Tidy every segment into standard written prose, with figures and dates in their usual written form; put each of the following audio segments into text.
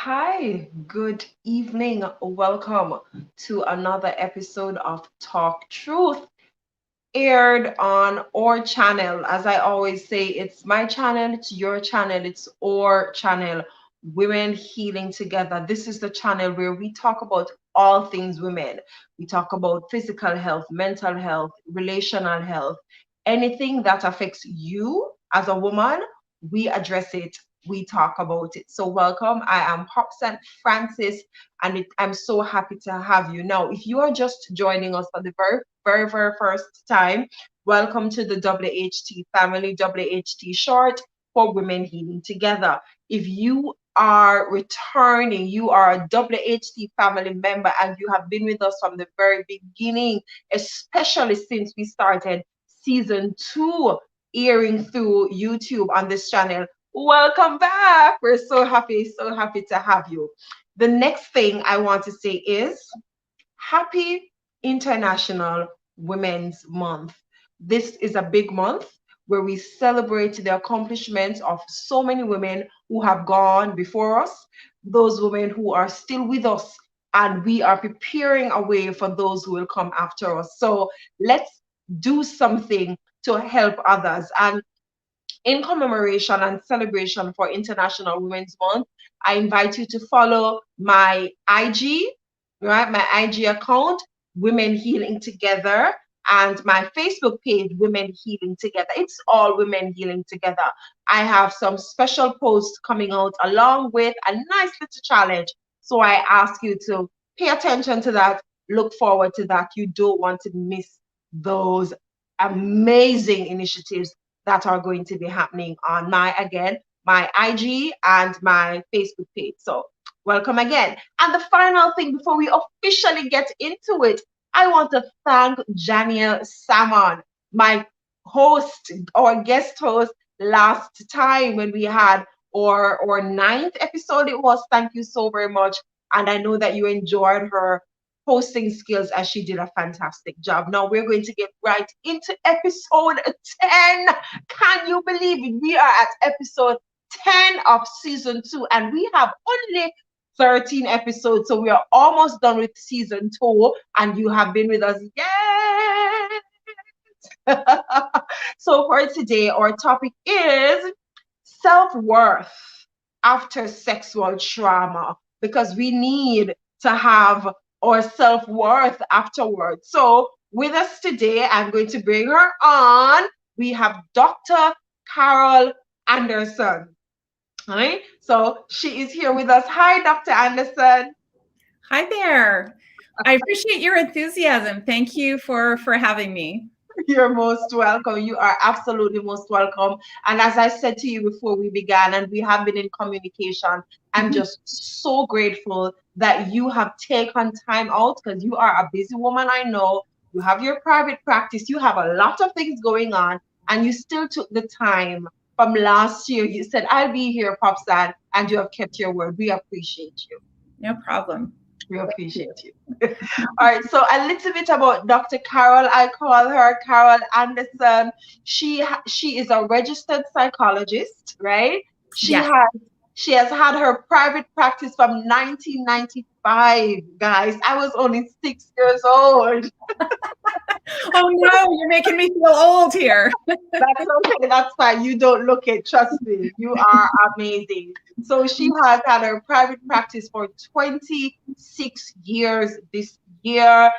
Hi, good evening. Welcome to another episode of Talk Truth, aired on our channel. As I always say, it's my channel, it's your channel, it's our channel, Women Healing Together. This is the channel where we talk about all things women. We talk about physical health, mental health, relational health, anything that affects you as a woman, we address it. We talk about it. So, welcome. I am Popsan Francis, and I'm so happy to have you. Now, if you are just joining us for the very first time, welcome to the WHT family, WHT short for Women Healing Together. If you are returning, you are a WHT family member, and you have been with us from the very beginning, especially since we started season 2 airing through YouTube on this channel. Welcome back. We're so happy to have you. The next thing I want to say is Happy International Women's Month. This is a big month where we celebrate the accomplishments of so many women who have gone before us, those women who are still with us, and we are preparing a way for those who will come after us. So let's do something to help others. And in commemoration and celebration for International Women's Month, I invite you to follow my IG, right? My IG account, Women Healing Together, and my Facebook page, Women Healing Together. It's all Women Healing Together. I have some special posts coming out along with a nice little challenge. So I ask you to pay attention to that, look forward to that. You don't want to miss those amazing initiatives that are going to be happening on my IG and my Facebook page. So welcome again. And the final thing before we officially get into it, I want to thank Janiel Salmon, my host or guest host last time when we had our ninth episode. It was. Thank you so very much. And I know that you enjoyed her hosting skills as she did a fantastic job. Now we're going to get right into episode 10. Can you believe it? We are at episode 10 of season 2, and we have only 13 episodes. So we are almost done with season 2, and you have been with us. Yay! So for today, our topic is self-worth after sexual trauma, because we need to have our self-worth afterwards. So with us today, I'm going to bring her on. We have Dr. Carole Anderson. All right. So she is here with us. Hi, Dr. Anderson. Hi there. I appreciate your enthusiasm. Thank you for having me. You're most welcome. You are absolutely most welcome. And as I said to you before we began, and we have been in communication, I'm Mhm. just so grateful that you have taken time out, because you are a busy woman. I know you have your private practice, you have a lot of things going on, and you still took the time from last year. You said, I'll be here, Popsan, and you have kept your word. We appreciate you. No problem. We appreciate you. All right, so a little bit about Dr. Carole. I call her Carole Anderson. She is a registered psychologist, right? She Yes. has she has had her private practice from 1995, guys. I was only 6 years old. Oh no, you're making me feel old here. That's okay. That's fine. You don't look it. Trust me. You are amazing. So she has had her private practice for 26 years this year.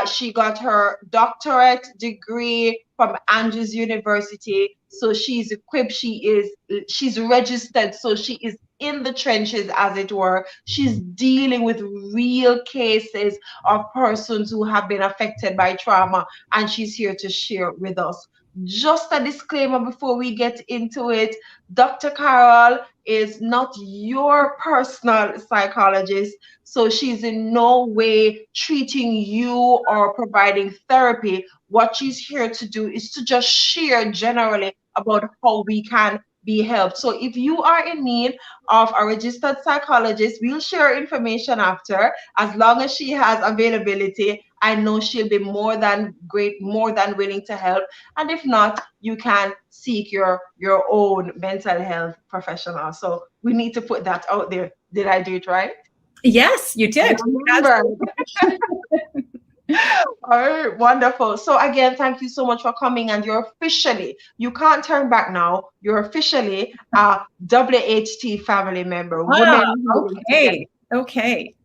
She got her doctorate degree from Andrews University. So she's equipped. She's registered. So she is in the trenches, as it were. She's dealing with real cases of persons who have been affected by trauma, and she's here to share with us. Just a disclaimer before we get into it, Dr. Carole is not your personal psychologist, so she's in no way treating you or providing therapy. What she's here to do is to just share generally about how we can be helped. So if you are in need of a registered psychologist, we'll share information after. As long as she has availability, I know she'll be more than great, more than willing to help. And if not, you can seek your own mental health professional. So we need to put that out there. Did I do it right? Yes, you I did. remember. All right, wonderful. So again, thank you so much for coming. And you're officially, you can't turn back now. You're officially a WHT family member, Ah, women healing together. okay. Okay.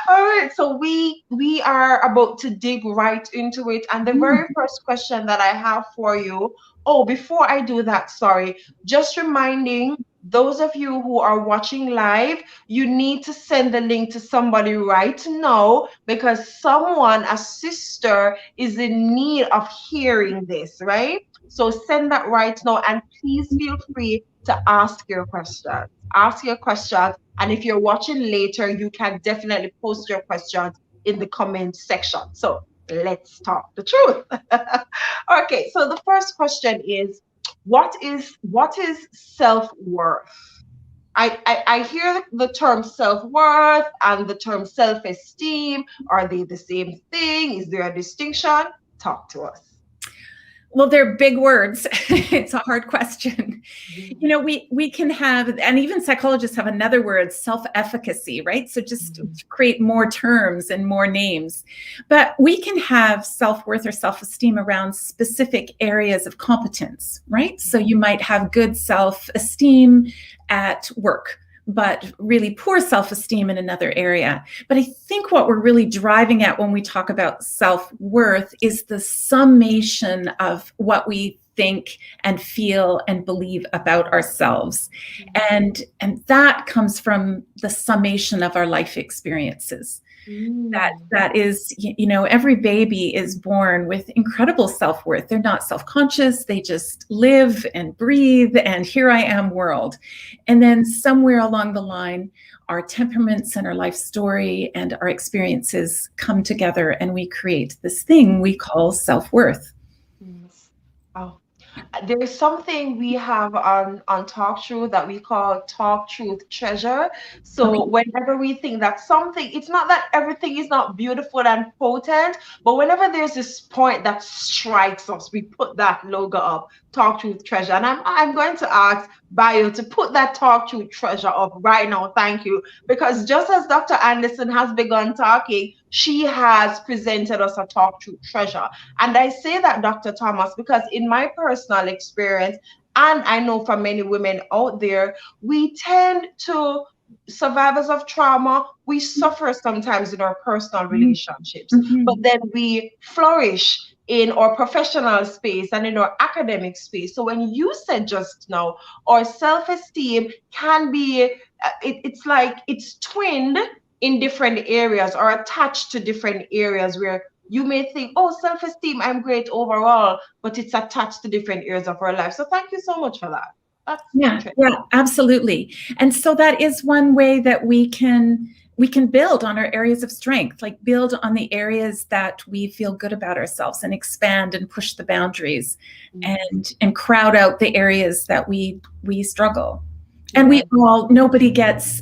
All right, so we are about to dig right into it, and the Mm. very first question that I have for you. Oh, before I do that, sorry, just reminding those of you who are watching live, you need to send the link to somebody right now because someone, a sister, is in need of hearing this, right? So send that right now, and please feel free to ask your questions. Ask your questions, and if you're watching later, you can definitely post your questions in the comment section. So let's talk the truth. Okay, so the first question is what is self-worth? I hear the term self-worth and the term self-esteem. Are they the same thing? Is there a distinction? Talk to us. Well, they're big words. It's a hard question. You know, we can have, and even psychologists have another word, self-efficacy, right? So just to create more terms and more names. But we can have self-worth or self-esteem around specific areas of competence, right? So you might have good self-esteem at work, but really poor self-esteem in another area. But I think what we're really driving at when we talk about self-worth is the summation of what we think and feel and believe about ourselves. And that comes from the summation of our life experiences. That is, you know, every baby is born with incredible self-worth. They're not self-conscious. They just live and breathe and here I am world. And then somewhere along the line, our temperaments and our life story and our experiences come together and we create this thing we call self-worth. Yes. Oh, there is something we have on Talk Truth that we call Talk Truth Treasure. So Okay. whenever we think that something, it's not that everything is not beautiful and potent, but whenever there's this point that strikes us, we put that logo up, Talk Truth Treasure. And I'm going to ask Bio to put that Talk Truth Treasure up right now. Thank you. Because just as Dr. Anderson has begun talking, she has presented us a Talk Truth Treasure. And I say that, Dr. Thomas, because in my personal experience, and I know for many women out there, we tend to, survivors of trauma, we suffer sometimes in our personal relationships, but Mhm. then we flourish in our professional space and in our academic space. So when you said just now, our self-esteem can be, it's like it's twinned in different areas or attached to different areas where you may think, oh, self-esteem, I'm great overall, but it's attached to different areas of our life. So thank you so much for that. That's Yeah, interesting. yeah, absolutely. And so that is one way that we can build on our areas of strength, like build on the areas that we feel good about ourselves and expand and push the boundaries and crowd out the areas that we struggle. And we Yes. all, nobody gets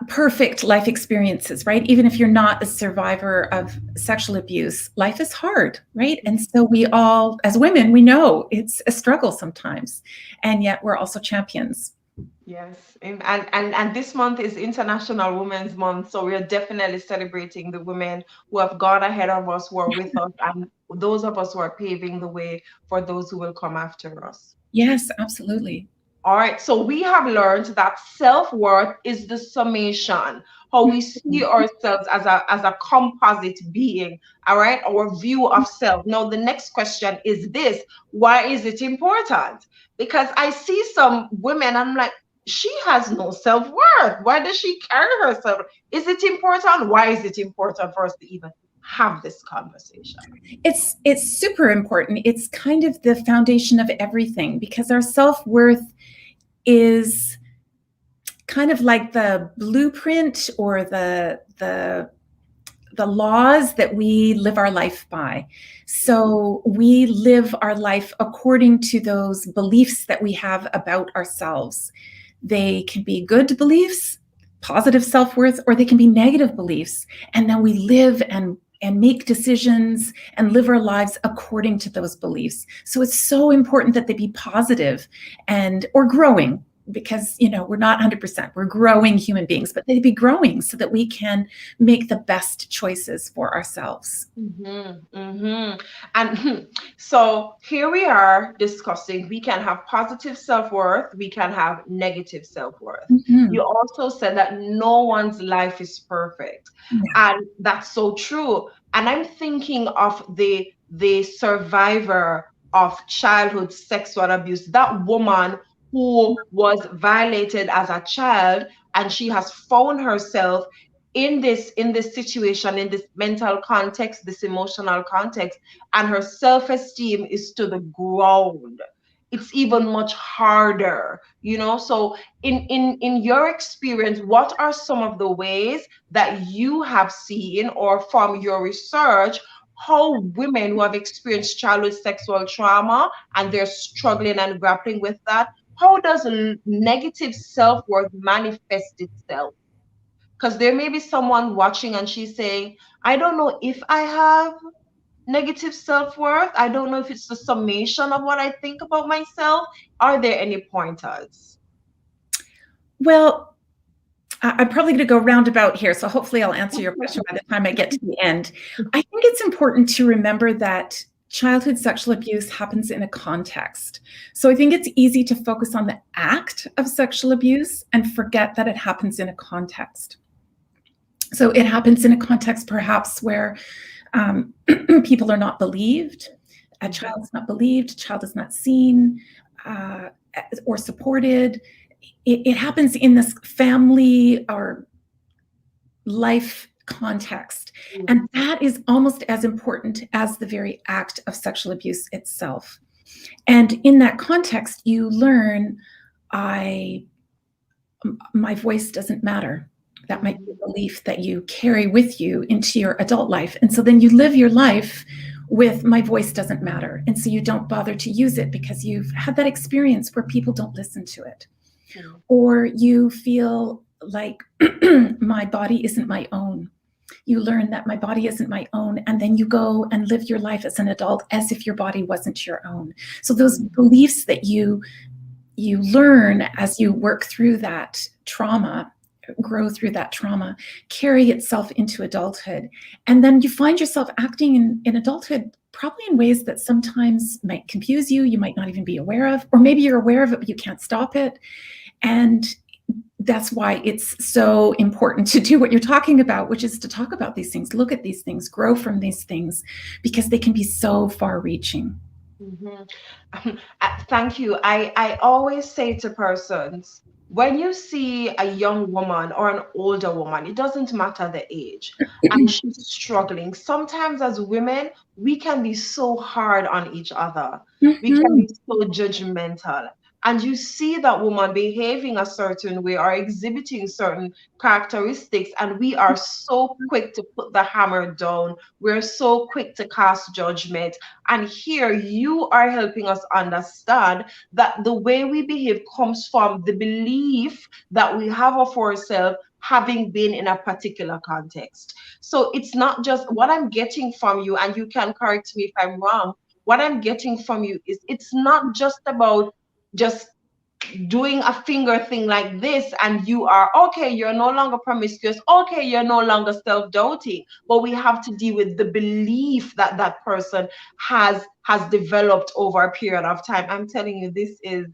perfect life experiences, right? Even if you're not a survivor of sexual abuse, life is hard, right? And so we all, as women, we know it's a struggle sometimes, and yet we're also champions. Yes, and this month is International Women's Month, so we are definitely celebrating the women who have gone ahead of us, who are with us, and those of us who are paving the way for those who will come after us. Yes, absolutely. All right, so we have learned that self-worth is the summation, how we see ourselves as a composite being, all right, our view of self. Now, the next question is this: why is it important? Because I see some women, I'm like, she has no self-worth. Why does she carry herself? Is it important? Why is it important for us to even have this conversation? It's super important. It's kind of the foundation of everything because our self-worth is kind of like the blueprint or the the laws that we live our life by. So we live our life according to those beliefs that we have about ourselves. They can be good beliefs, positive self-worth, or they can be negative beliefs. And then we live and make decisions and live our lives according to those beliefs. So it's so important that they be positive or growing, because we're not 100%, we're growing human beings, but they be growing so that we can make the best choices for ourselves. And so here we are discussing, we can have positive self-worth, we can have negative self-worth. You also said that no one's life is perfect. And that's so true. And I'm thinking of the survivor of childhood sexual abuse, that woman who was violated as a child, and she has found herself in this situation, in this mental context, this emotional context, and her self-esteem is to the ground. It's even much harder, so in your experience, what are some of the ways that you have seen, or from your research, how women who have experienced childhood sexual trauma and they're struggling and grappling with that, how does negative self-worth manifest itself? Because there may be someone watching and she's saying, I don't know if I have negative self-worth. I don't know if it's the summation of what I think about myself. Are there any pointers? Well, I'm probably going to go roundabout here, so hopefully I'll answer your question by the time I get to the end. I think it's important to remember that childhood sexual abuse happens in a context. So I think it's easy to focus on the act of sexual abuse and forget that it happens in a context. So it happens in a context perhaps where people are not believed, a child is not believed, a child is not seen or supported. It happens in this family or life context. And that is almost as important as the very act of sexual abuse itself. And in that context, you learn, my voice doesn't matter. That might be a belief that you carry with you into your adult life. And so then you live your life with, my voice doesn't matter. And so you don't bother to use it because you've had that experience where people don't listen to it. Or you feel like my body isn't my own. You learn that my body isn't my own, and then you go and live your life as an adult as if your body wasn't your own. So those beliefs that you learn as you work through that trauma, grow through that trauma, carry itself into adulthood. And then you find yourself acting in adulthood probably in ways that sometimes might confuse you, you might not even be aware of, or maybe you're aware of it, but you can't stop it. And that's why it's so important to do what you're talking about, which is to talk about these things, look at these things, grow from these things, because they can be so far-reaching. Thank you. I always say to persons, when you see a young woman or an older woman, it doesn't matter the age, and she's struggling, sometimes as women, we can be so hard on each other. We can be so judgmental. And you see that woman behaving a certain way or exhibiting certain characteristics, and we are so quick to put the hammer down. We're so quick to cast judgment. And here you are helping us understand that the way we behave comes from the belief that we have of ourselves, having been in a particular context. So it's not just what I'm getting from you, and you can correct me if I'm wrong. What I'm getting from you is, it's not just about just doing a finger thing like this and you are okay, you're no longer promiscuous, okay, you're no longer self-doubting, but we have to deal with the belief that that person has developed over a period of time. I'm telling you, this is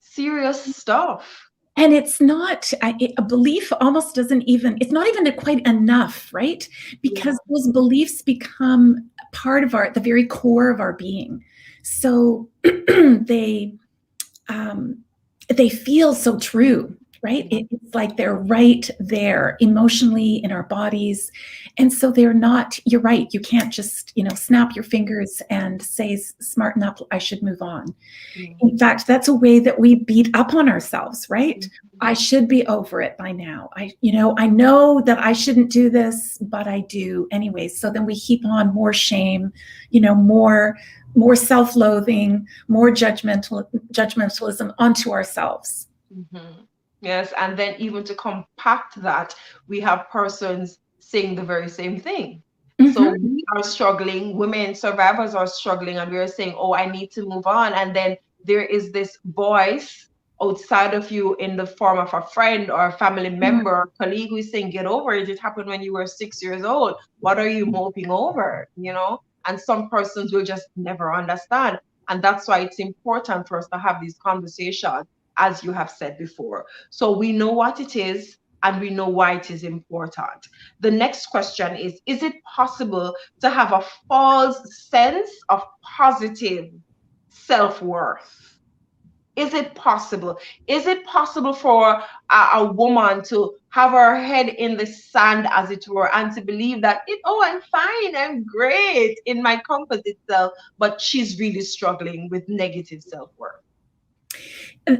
serious stuff. And it's not, a belief almost doesn't even, it's not even quite enough, right? Because those beliefs become part of the very core of our being. So they feel so true. right? It's like they're right there emotionally in our bodies. And so they're not, you're right, you can't just, snap your fingers and say, smarten up, I should move on. In fact, that's a way that we beat up on ourselves, right? I should be over it by now. I know that I shouldn't do this, but I do anyway. So then we heap on more shame, more self-loathing, more judgmentalism onto ourselves. Yes, and then even to compact that, we have persons saying the very same thing. So we are struggling, women survivors are struggling, and we are saying, oh, I need to move on. And then there is this voice outside of you in the form of a friend or a family member or colleague who is saying, get over it. It happened when you were 6 years old. What are you moping over? And some persons will just never understand. And that's why it's important for us to have these conversations, as you have said before. So we know what it is and we know why it is important. The next question is it possible to have a false sense of positive self-worth? Is it possible? Is it possible for a woman to have her head in the sand, as it were, and to believe that, I'm fine, I'm great in my composite self, but she's really struggling with negative self-worth?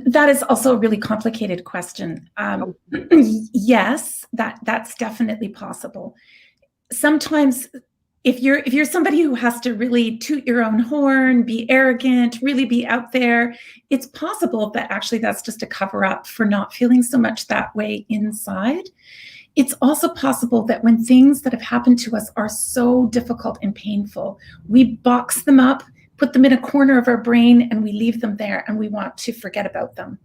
That is also a really complicated question. Yes, that's definitely possible. Sometimes if you're somebody who has to really toot your own horn, be arrogant, really be out there, it's possible that actually that's just a cover up for not feeling so much that way inside. It's also possible that when things that have happened to us are so difficult and painful, we box them up, put them in a corner of our brain, and we leave them there, and we want to forget about them.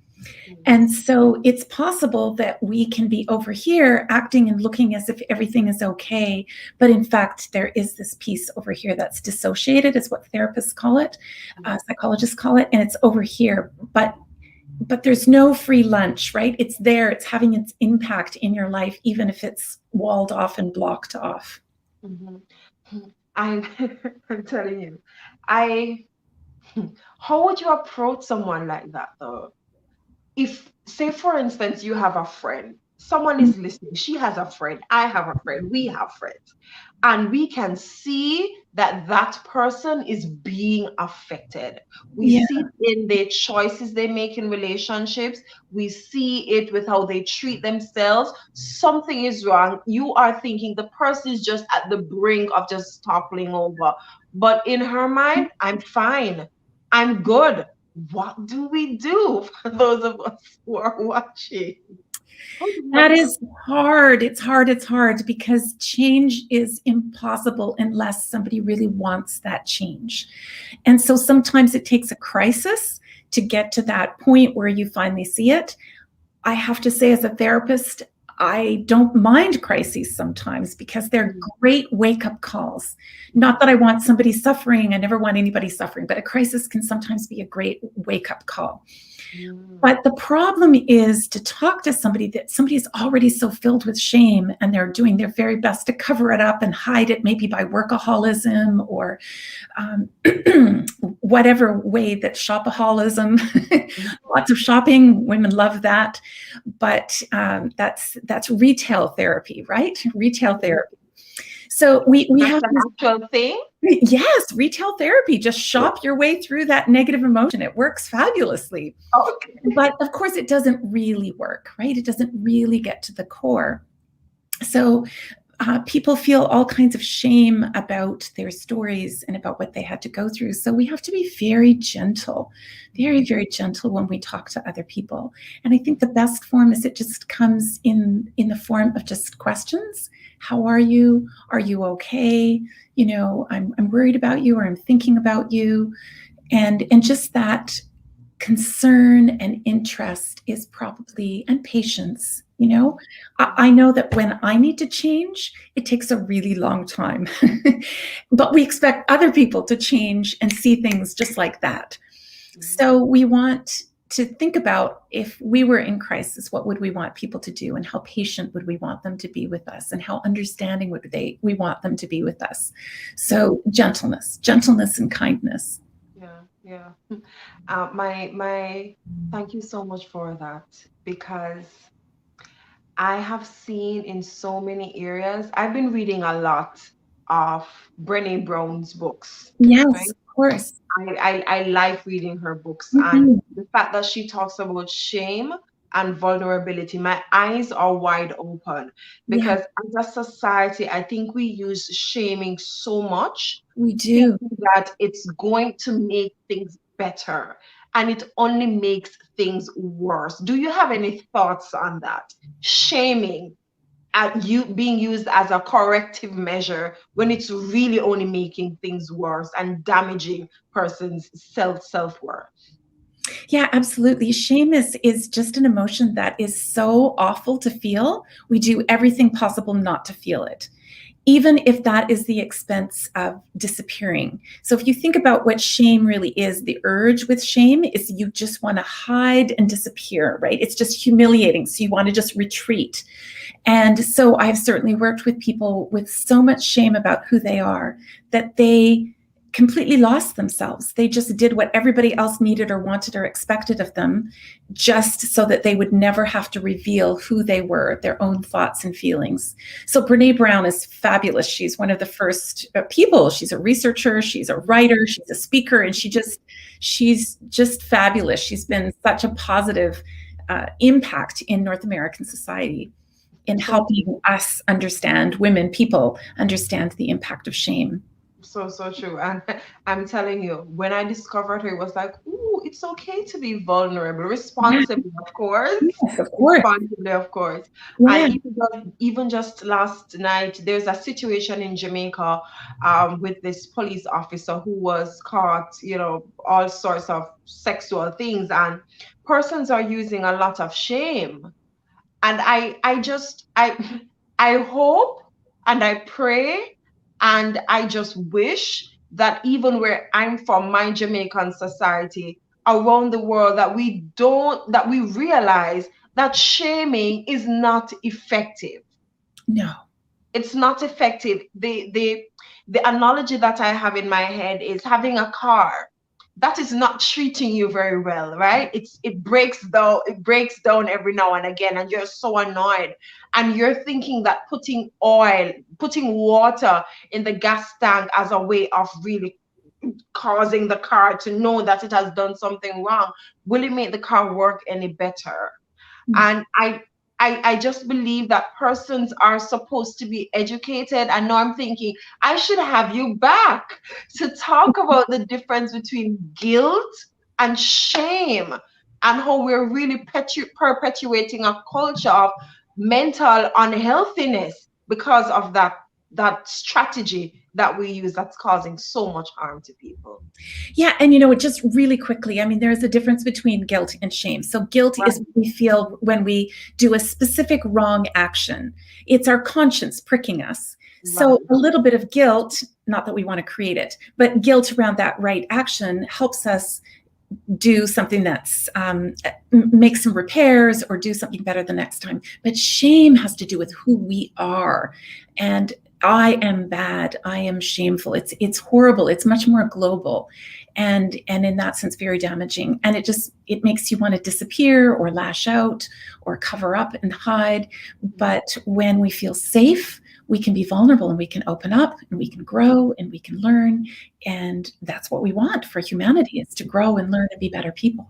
And so it's possible that we can be over here acting and looking as if everything is okay, but in fact, there is this piece over here that's dissociated, is what therapists call it, psychologists call it, and it's over here. But there's no free lunch, right? It's there, it's having its impact in your life, even if it's walled off and blocked off. I'm telling you, how would you approach someone like that though? If, say, for instance, you have a friend, someone is listening, she has a friend, I have a friend, we have friends, and we can see that person is being affected. We see it in the choices they make in relationships. We see it with how they treat themselves. Something is wrong. You are thinking the person is just at the brink of just toppling over. But in her mind, I'm fine. I'm good. What do we do for those of us who are watching? That is hard. It's hard because change is impossible unless somebody really wants that change. And so sometimes it takes a crisis to get to that point where you finally see it. I have to say, as a therapist, I don't mind crises sometimes because they're great wake-up calls. Not that I want somebody suffering. I never want anybody suffering, but a crisis can sometimes be a great wake-up call. But the problem is to talk to somebody that somebody's already so filled with shame and they're doing their very best to cover it up and hide it, maybe by workaholism or whatever way that shopaholism, lots of shopping, women love that. But that's retail therapy, right? Retail therapy. So we have an actual thing. Yes, retail therapy. Just shop your way through that negative emotion. It works fabulously. Okay. But of course, it doesn't really work, right? It doesn't really get to the core. So people feel all kinds of shame about their stories and about what they had to go through. So we have to be very gentle, very, very gentle when we talk to other people. And I think the best form is it just comes in the form of just questions. How are you? Are you okay? I'm worried about you, or I'm thinking about you. And just that concern and interest is probably, and patience. I know that when I need to change, it takes a really long time. But we expect other people to change and see things just like that. So we want to think about, if we were in crisis, what would we want people to do, and how patient would we want them to be with us, and how understanding would we want them to be with us. So gentleness and kindness. Yeah. My thank you so much for that. because I have seen in so many areas. I've been reading a lot of Brené Brown's books, Yes, right? of course. I like reading her books, and Mhm. the fact that she talks about shame and vulnerability, my eyes are wide open Yeah, because as a society, I think we use shaming so much, we do. thinking that it's going to make things better, and it only makes things worse. Do you have any thoughts on that? Shaming at you being used as a corrective measure when it's really only making things worse and damaging person's self-worth. Yeah, absolutely. Shame is just an emotion that is so awful to feel. We do everything possible not to feel it, even if that is the expense of disappearing. So if you think about what shame really is, the urge with shame is you just want to hide and disappear, right? It's just humiliating. So you want to just retreat. And so I've certainly worked with people with so much shame about who they are that they completely lost themselves. They just did what everybody else needed or wanted or expected of them, just so that they would never have to reveal who they were, their own thoughts and feelings. So Brene Brown is fabulous. She's one of the first people. She's a researcher, she's a writer, she's a speaker, and she's just fabulous. She's been such a positive impact in North American society in So helping us understand, women, people understand the impact of shame. so true. And I'm telling you, when I discovered her, it was like, ooh, it's okay to be vulnerable, Yeah, responsibly, of course. yes, of course. Responsibly, of course. Yeah, And even just last night, there's a situation in Jamaica with this police officer who was caught, all sorts of sexual things, and persons are using a lot of shame. And I hope and I pray and I just wish that even where I'm from, my Jamaican society, around the world, that we realize that shaming is not effective. no, It's not effective. The analogy that I have in my head is having a car that is not treating you very well, right? It breaks down every now and again, and you're so annoyed. And you're thinking that putting water in the gas tank as a way of really causing the car to know that it has done something wrong, will it make the car work any better? no. And I just believe that persons are supposed to be educated. And now I'm thinking I should have you back to talk about the difference between guilt and shame, and how we're really perpetuating a culture of mental unhealthiness because of that strategy that we use that's causing so much harm to people. Yeah, and just really quickly, I mean, there's a difference between guilt and shame. So guilt is Right, what we feel when we do a specific wrong action. It's our conscience pricking us. So right. a little bit of guilt, not that we want to create it, but guilt around that right action helps us do something that's make some repairs or do something better the next time. But shame has to do with who we are, and I am bad, I am shameful. It's horrible. It's much more global, and in that sense very damaging. And it makes you want to disappear or lash out or cover up and hide. But when we feel safe, we can be vulnerable and we can open up and we can grow and we can learn. And that's what we want for humanity, is to grow and learn and be better people.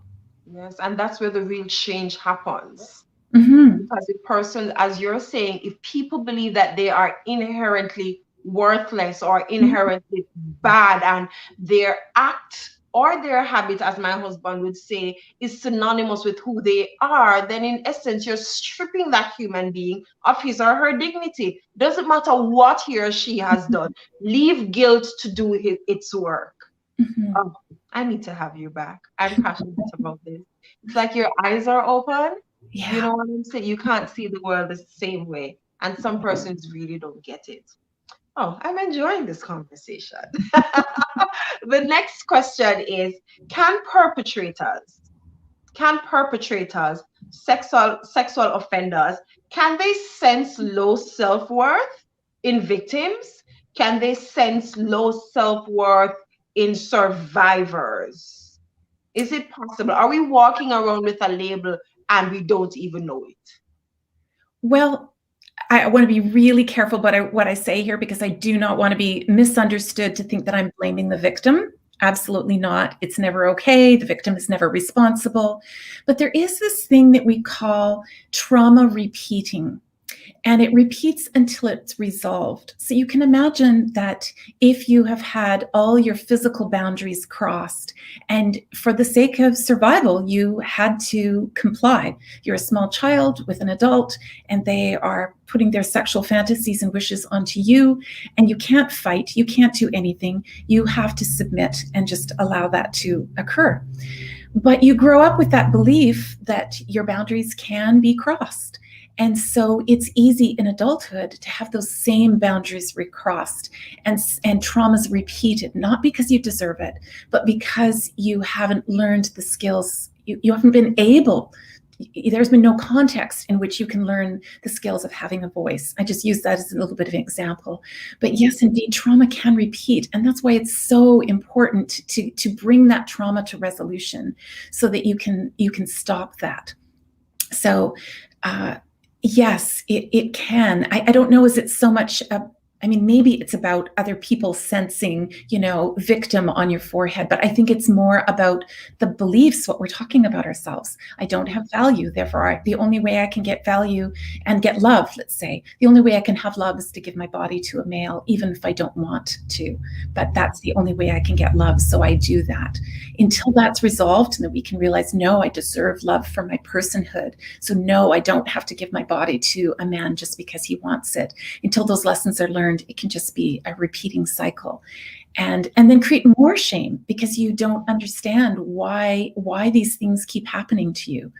Yes, and that's where the real change happens. Hmm. Because if person, as you're saying, if people believe that they are inherently worthless or inherently bad, and their act or their habit, as my husband would say, is synonymous with who they are, then in essence, you're stripping that human being of his or her dignity. Doesn't matter what he or she has done. Leave guilt to do its work. Hmm. Oh, I need to have you back. I'm passionate about this. It's like your eyes are open. You Yeah. know what I'm saying? You can't see the world the same way. And some persons really don't get it. Oh, I'm enjoying this conversation. The next question is, can perpetrators, can perpetrators, sexual offenders, can they sense low self-worth in victims? Can they sense low self-worth in survivors? Is it possible? Are we walking around with a label, and we don't even know it? Well, I want to be really careful about what I say here, because I do not want to be misunderstood to think that I'm blaming the victim. Absolutely not. It's never okay. The victim is never responsible. But there is this thing that we call trauma repeating. And it repeats until it's resolved. So you can imagine that if you have had all your physical boundaries crossed, and for the sake of survival, you had to comply. You're a small child with an adult, and they are putting their sexual fantasies and wishes onto you, and you can't fight, you can't do anything. You have to submit and just allow that to occur. But you grow up with that belief that your boundaries can be crossed. And so it's easy in adulthood to have those same boundaries recrossed and traumas repeated, not because you deserve it, but because you haven't learned the skills. You haven't been able, there's been no context in which you can learn the skills of having a voice. I just use that as a little bit of an example. But yes, indeed, trauma can repeat. And that's why it's so important to bring that trauma to resolution so that you can stop that. So, yes, it can. I don't know, is it so much, maybe it's about other people sensing, victim on your forehead, but I think it's more about the beliefs, what we're talking about ourselves. I don't have value, therefore the only way I can get value and get love, let's say, the only way I can have love is to give my body to a male, even if I don't want to, but that's the only way I can get love, so I do that. Until that's resolved, and that we can realize, no, I deserve love for my personhood, so no, I don't have to give my body to a man just because he wants it. Until those lessons are learned, it can just be a repeating cycle, and then create more shame because you don't understand why these things keep happening to you.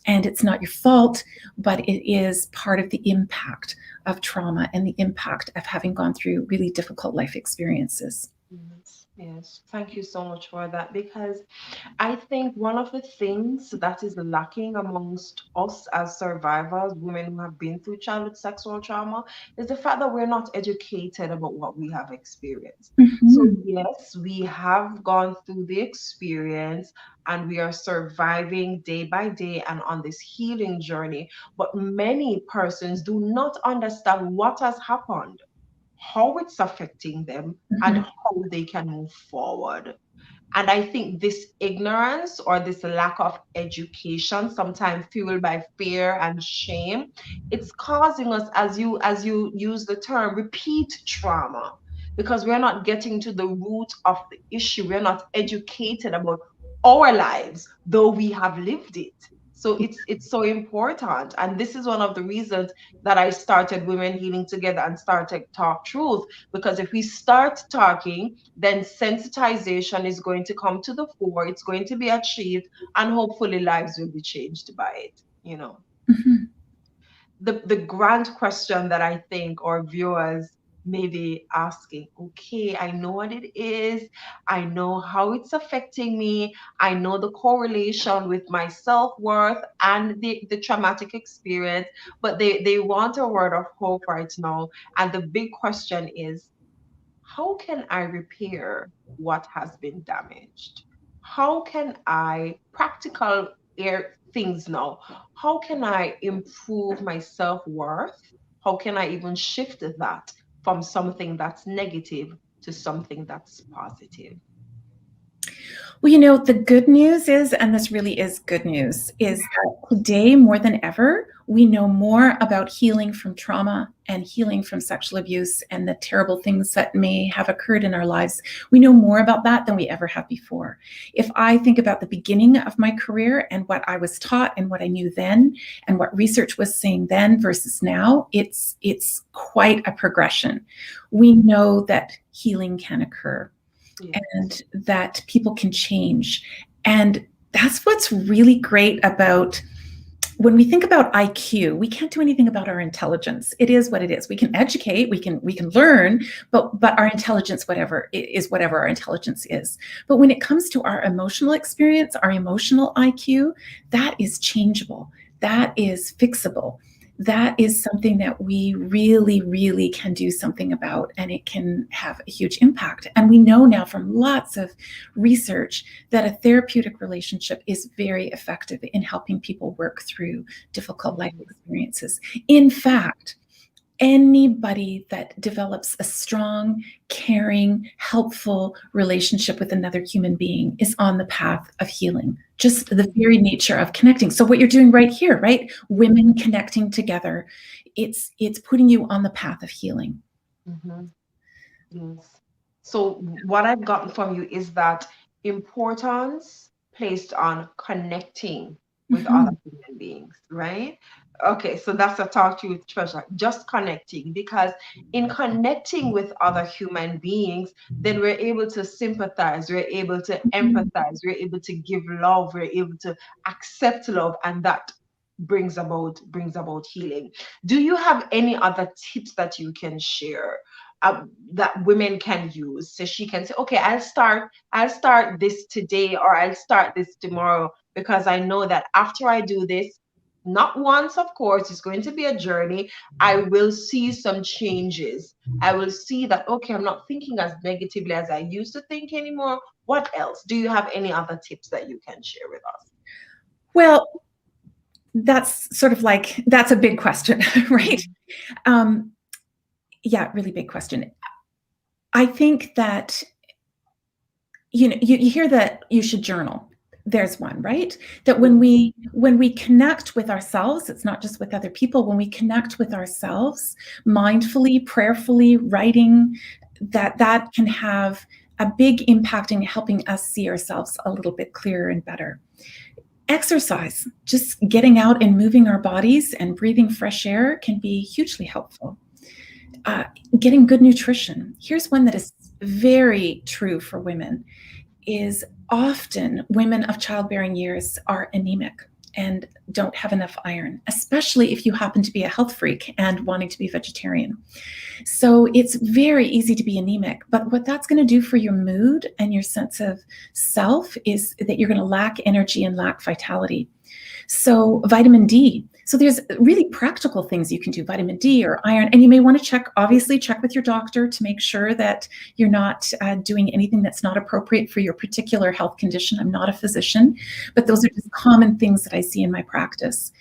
And it's not your fault, but it is part of the impact of trauma and the impact of having gone through really difficult life experiences. Yes, yes. Thank you so much for that, because I think one of the things that is lacking amongst us as survivors, women who have been through childhood sexual trauma, is the fact that we're not educated about what we have experienced. So, Mm-hmm. yes, we have gone through the experience and we are surviving day by day and on this healing journey. But many persons do not understand what has happened, how it's affecting them, and Mm-hmm. how they can move forward. And I think this ignorance or this lack of education, sometimes fueled by fear and shame, it's causing us, as you use the term, repeat trauma, because we're not getting to the root of the issue. We're not educated about our lives, though we have lived it. So it's so important. And this is one of the reasons that I started Women Healing Together and started Talk Truth. Because if we start talking, then sensitization is going to come to the fore, it's going to be achieved, and hopefully lives will be changed by it. Mm-hmm. The grand question that I think our viewers may be asking, okay, I know what it is, I know how it's affecting me, I know the correlation with my self-worth and the traumatic experience, but they want a word of hope right now. And the big question is, how can I repair what has been damaged? How can I, practical things now, how can I improve my self worth? How can I even shift that from something that's negative to something that's positive? Well, the good news is, and this really is good news, is that today more than ever, we know more about healing from trauma and healing from sexual abuse and the terrible things that may have occurred in our lives. We know more about that than we ever have before. If I think about the beginning of my career and what I was taught and what I knew then and what research was saying then versus now, it's quite a progression. We know that healing can occur. Yes. And that people can change. And that's what's really great about when we think about IQ. We can't do anything about our intelligence. It is what it is. We can educate, we can learn, but our intelligence, whatever our intelligence is. But when it comes to our emotional experience, our emotional IQ, that is changeable. That is fixable. that is something that we really, really can do something about, and it can have a huge impact. And we know now from lots of research that a therapeutic relationship is very effective in helping people work through difficult life experiences. In fact, anybody that develops a strong, caring, helpful relationship with another human being is on the path of healing. Just the very nature of connecting. So what you're doing right here, right? Women connecting together, it's putting you on the path of healing. Mm-hmm. Yes. So what I've gotten from you is that importance placed on connecting with other Mm-hmm. human beings, right? Okay, so that's a talk to you with treasure, just connecting, because in connecting with other human beings, then we're able to sympathize, we're able to empathize, we're able to give love, we're able to accept love, and that brings about healing. Do you have any other tips that you can share, that women can use, so she can say, okay, I'll start this today, or I'll start this tomorrow, because I know that after I do this, not once, of course, it's going to be a journey, I will see some changes. I will see that, okay, I'm not thinking as negatively as I used to think anymore. What else? Do you have any other tips that you can share with us? Well, that's sort of like, that's a big question, right? Um, yeah, really big question. I think that, you hear that you should journal. There's one, right? That when we connect with ourselves, it's not just with other people. When we connect with ourselves, mindfully, prayerfully, writing, that can have a big impact in helping us see ourselves a little bit clearer and better. Exercise, just getting out and moving our bodies and breathing fresh air, can be hugely helpful. Getting good nutrition. Here's one that is very true for women, is often women of childbearing years are anemic and don't have enough iron, especially if you happen to be a health freak and wanting to be vegetarian. So it's very easy to be anemic, but what that's going to do for your mood and your sense of self is that you're going to lack energy and lack vitality. So vitamin D. So there's really practical things you can do, vitamin D or iron, and you may want to obviously check with your doctor to make sure that you're not doing anything that's not appropriate for your particular health condition. I'm not a physician, but those are just common things that I see in my practice.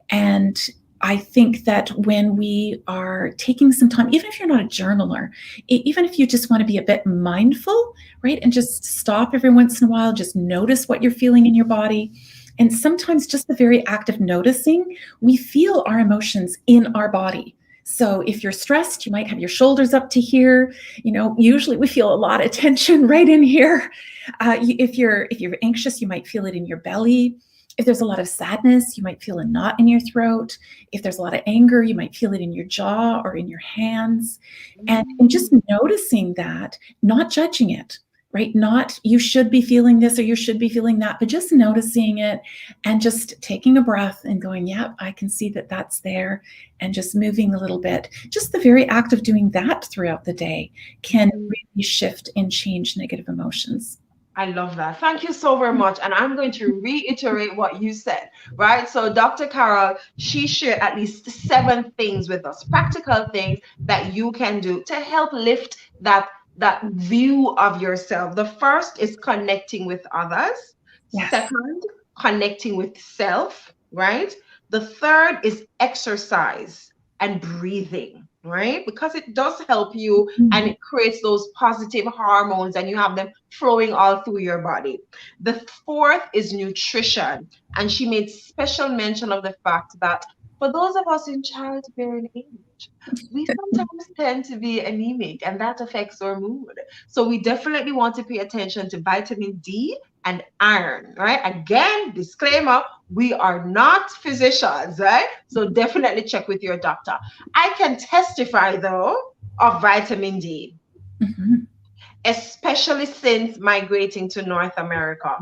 And I think that when we are taking some time, even if you're not a journaler, even if you just want to be a bit mindful, right, and just stop every once in a while, just notice what you're feeling in your body. And sometimes just the very act of noticing, we feel our emotions in our body. So if you're stressed, you might have your shoulders up to here. Usually we feel a lot of tension right in here. If you're anxious, you might feel it in your belly. If there's a lot of sadness, you might feel a knot in your throat. If there's a lot of anger, you might feel it in your jaw or in your hands. And just noticing that, not judging it, right? Not you should be feeling this or you should be feeling that, but just noticing it and just taking a breath and going, yeah, I can see that that's there, and just moving a little bit. Just the very act of doing that throughout the day can really shift and change negative emotions. I love that. Thank you so very much. And I'm going to reiterate what you said, right? So Dr. Carole, she shared at least 7 things with us, practical things that you can do to help lift that view of yourself. The first is connecting with others. Yes. Second, connecting with self, right? The third is exercise and breathing, right? Because it does help you and it creates those positive hormones and you have them flowing all through your body. The fourth is nutrition. And she made special mention of the fact that for those of us in childbearing age, we sometimes tend to be anemic and that affects our mood. So we definitely want to pay attention to vitamin D and iron, right? Again, disclaimer, we are not physicians, right? So definitely check with your doctor. I can testify though of vitamin D, especially since migrating to North America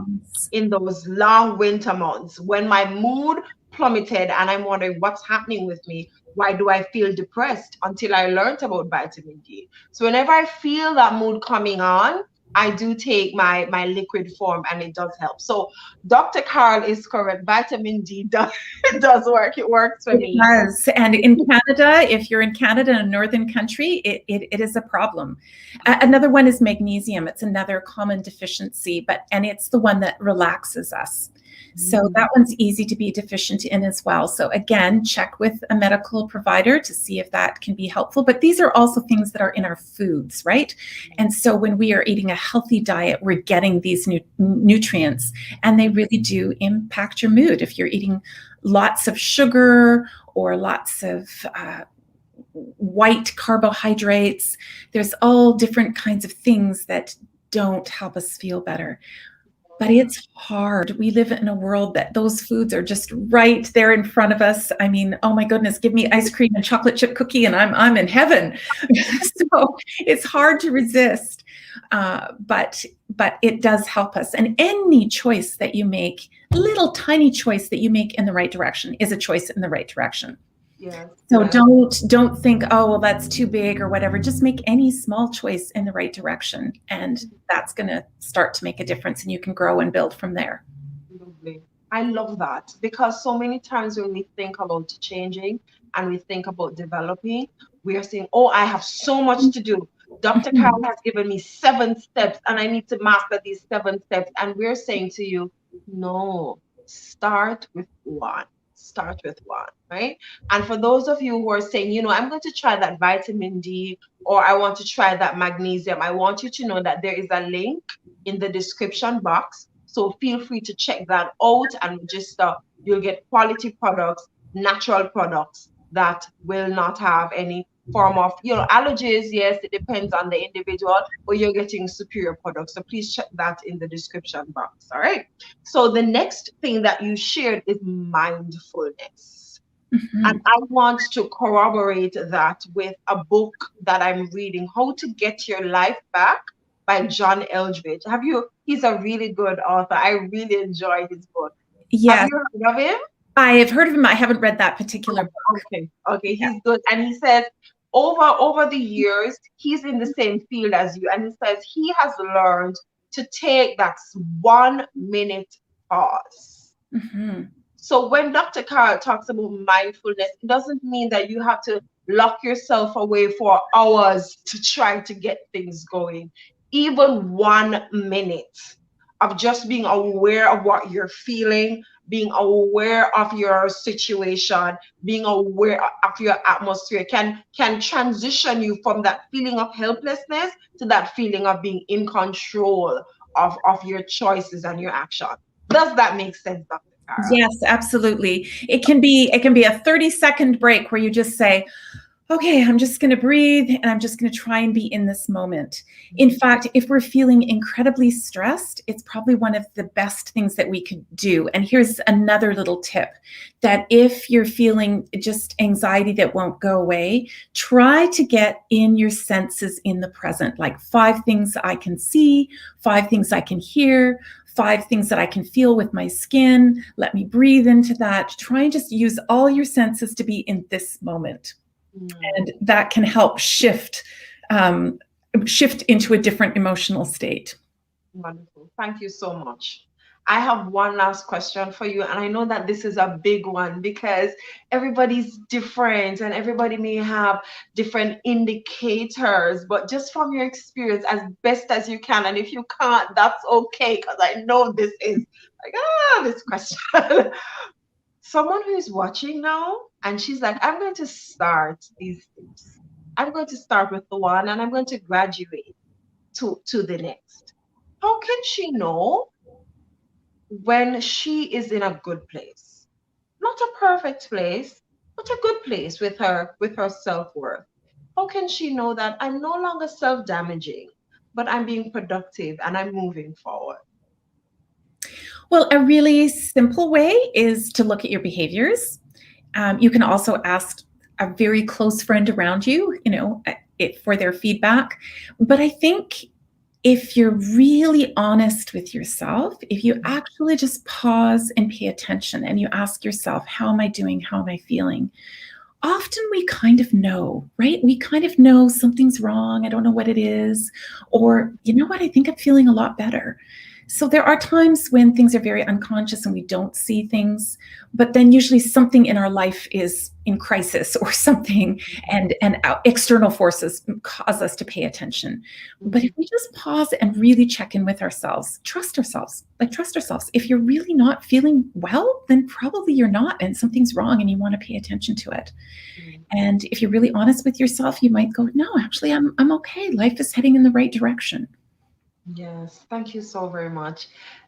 in those long winter months when my mood plummeted and I'm wondering what's happening with me. Why do I feel depressed? Until I learned about vitamin D. So whenever I feel that mood coming on, I do take my liquid form and it does help. So Dr. Carl is correct. Vitamin D does it does work. It works for It me. does. And in Canada, if you're in Canada, in a northern country, it is a problem. Another one is magnesium. It's another common deficiency, and it's the one that relaxes us. So that one's easy to be deficient in as well. So again, check with a medical provider to see if that can be helpful. But these are also things that are in our foods, right? And so when we are eating a healthy diet, we're getting these nutrients, and they really do impact your mood. If you're eating lots of sugar or lots of white carbohydrates, there's all different kinds of things that don't help us feel better. But it's hard. We live in a world that those foods are just right there in front of us. I mean, oh my goodness, give me ice cream and chocolate chip cookie and I'm in heaven. So it's hard to resist, but it does help us. And any choice that you make, little tiny choice that you make in the right direction, is a choice in the right direction. Yes. So don't think, oh, well, that's too big or whatever. Just make any small choice in the right direction, and that's going to start to make a difference, and you can grow and build from there. Lovely. I love that, because so many times when we think about changing and we think about developing, we are saying, oh, I have so much to do. Dr. Carol has given me 7 steps and I need to master these 7 steps. And we're saying to you, no, start with one. Start with one, right? And for those of you who are saying, you know, I'm going to try that vitamin D, or I want to try that magnesium, I want you to know that there is a link in the description box. So feel free to check that out and register. You'll get quality products, natural products that will not have any form of, you know, allergies. Yes, it depends on the individual, but you're getting superior products. So please check that in the description box. All right. So the next thing that you shared is mindfulness. And I want to corroborate that with a book that I'm reading, How to Get Your Life Back by John Eldredge. He's a really good author. I really enjoy his book. Yes. Have you heard of him? I have heard of him. I haven't read that particular book. Okay, he's good. And he says over the years, he's in the same field as you. And he says he has learned to take that 1 minute pause. So when Dr. Carl talks about mindfulness, it doesn't mean that you have to lock yourself away for hours to try to get things going. Even 1 minute of just being aware of what you're feeling, being aware of your situation, being aware of your atmosphere can transition you from that feeling of helplessness to that feeling of being in control of your choices and your action. Does that make sense, Dr. Carol? Yes, absolutely. It can be a 30-second break where you just say, okay, I'm just going to breathe and I'm just going to try and be in this moment. In fact, if we're feeling incredibly stressed, it's probably one of the best things that we could do. And here's another little tip, that if you're feeling just anxiety that won't go away, try to get in your senses in the present, like 5 things I can see, 5 things I can hear, 5 things that I can feel with my skin. Let me breathe into that. Try and just use all your senses to be in this moment. And that can help shift into a different emotional state. Wonderful. Thank you so much. I have one last question for you. And I know that this is a big one because everybody's different and everybody may have different indicators, but just from your experience, as best as you can. And if you can't, that's okay, because I know this is like, this question. Someone who is watching now and she's like, I'm going to start these steps. I'm going to start with the one and I'm going to graduate to the next. How can she know when she is in a good place? Not a perfect place, but a good place with her self-worth. How can she know that I'm no longer self-damaging, but I'm being productive and I'm moving forward? Well, a really simple way is to look at your behaviors. You can also ask a very close friend around you, for their feedback. But I think if you're really honest with yourself, if you actually just pause and pay attention and you ask yourself, how am I doing? How am I feeling? often we kind of know, right? We kind of know something's wrong. I don't know what it is. Or, you know what? I think I'm feeling a lot better. So there are times when things are very unconscious and we don't see things, but then usually something in our life is in crisis or something, and external forces cause us to pay attention. But if we just pause and really check in with ourselves, trust ourselves, like trust ourselves. If you're really not feeling well, then probably you're not, and something's wrong and you want to pay attention to it. And if you're really honest with yourself, you might go, no, actually, I'm okay. Life is heading in the right direction. Yes, thank you so very much.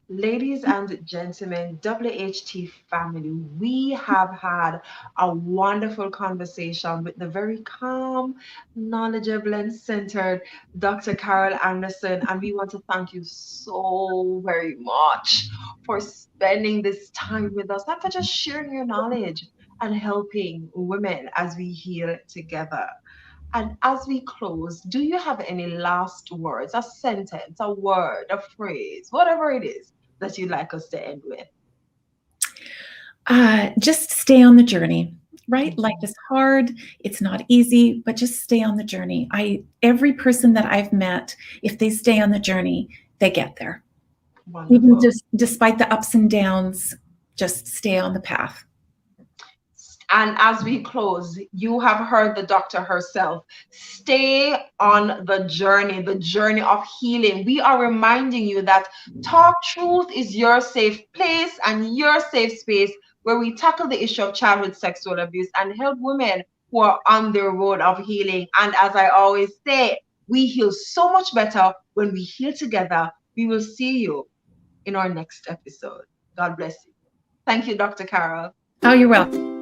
Ladies and gentlemen, WHT family, we have had a wonderful conversation with the very calm, knowledgeable, and centered Dr. Carole Anderson. And we want to thank you so very much for spending this time with us and for just sharing your knowledge and helping women as we heal together. And as we close, do you have any last words, a sentence, a word, a phrase, whatever it is that you'd like us to end with? Just stay on the journey, right? Life Mhm. is hard. It's not easy, but just stay on the journey. Every person that I've met, if they stay on the journey, they get there. Even Wonderful. just despite the ups and downs, just stay on the path. And as we close, you have heard the doctor herself. Stay on the journey of healing. We are reminding you that Talk Truth is your safe place and your safe space where we tackle the issue of childhood sexual abuse and help women who are on their road of healing. And as I always say, we heal so much better when we heal together. We will see you in our next episode. God bless you. Thank you, Dr. Carole. Oh, you're welcome.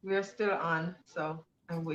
We're still on, so I'm waiting.